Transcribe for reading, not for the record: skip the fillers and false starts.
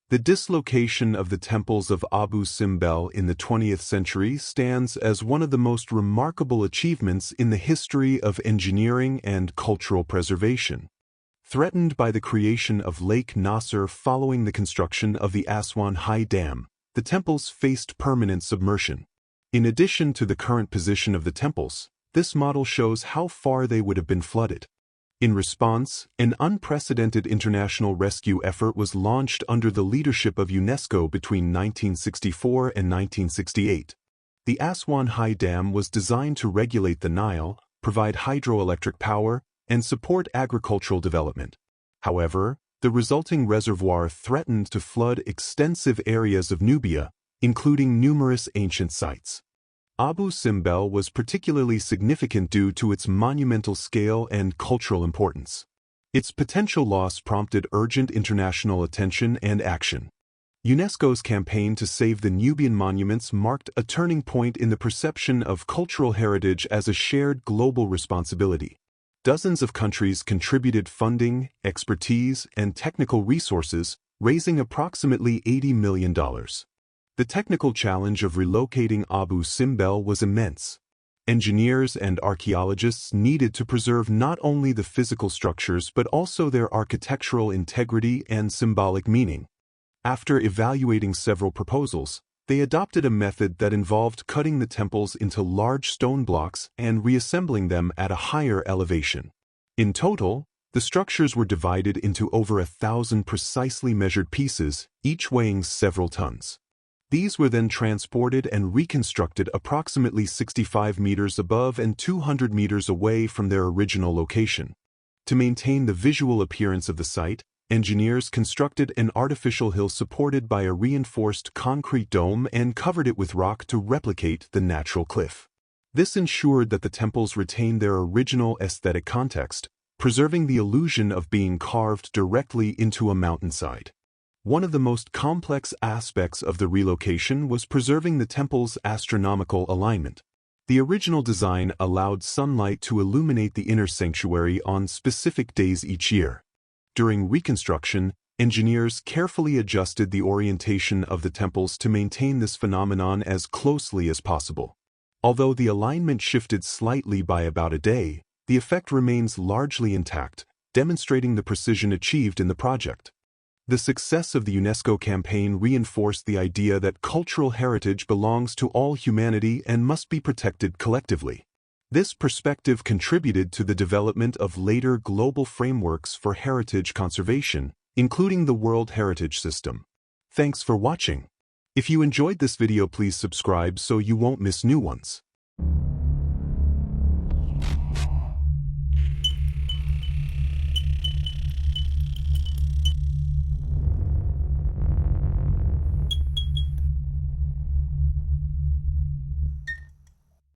The dislocation of the temples of Abu Simbel in the 20th century stands as one of the most remarkable achievements in the history of engineering and cultural preservation. Threatened by the creation of Lake Nasser following the construction of the Aswan High Dam, the temples faced permanent submersion. In addition to the current position of the temples, this model shows how far they would have been flooded. In response, an unprecedented international rescue effort was launched under the leadership of UNESCO between 1964 and 1968. The Aswan High Dam was designed to regulate the Nile, provide hydroelectric power, and support agricultural development. However, the resulting reservoir threatened to flood extensive areas of Nubia, including numerous ancient sites. Abu Simbel was particularly significant due to its monumental scale and cultural importance. Its potential loss prompted urgent international attention and action. UNESCO's campaign to save the Nubian monuments marked a turning point in the perception of cultural heritage as a shared global responsibility. Dozens of countries contributed funding, expertise, and technical resources, raising approximately $80 million. The technical challenge of relocating Abu Simbel was immense. Engineers and archaeologists needed to preserve not only the physical structures but also their architectural integrity and symbolic meaning. After evaluating several proposals, they adopted a method that involved cutting the temples into large stone blocks and reassembling them at a higher elevation. In total, the structures were divided into over 1,000 precisely measured pieces, each weighing several tons. These were then transported and reconstructed approximately 65 meters above and 200 meters away from their original location. To maintain the visual appearance of the site, engineers constructed an artificial hill supported by a reinforced concrete dome and covered it with rock to replicate the natural cliff. This ensured that the temples retained their original aesthetic context, preserving the illusion of being carved directly into a mountainside. One of the most complex aspects of the relocation was preserving the temple's astronomical alignment. The original design allowed sunlight to illuminate the inner sanctuary on specific days each year. During reconstruction, engineers carefully adjusted the orientation of the temples to maintain this phenomenon as closely as possible. Although the alignment shifted slightly by about a day, the effect remains largely intact, demonstrating the precision achieved in the project. The success of the UNESCO campaign reinforced the idea that cultural heritage belongs to all humanity and must be protected collectively. This perspective contributed to the development of later global frameworks for heritage conservation, including the World Heritage System. Thanks for watching. If you enjoyed this video, please subscribe so you won't miss new ones.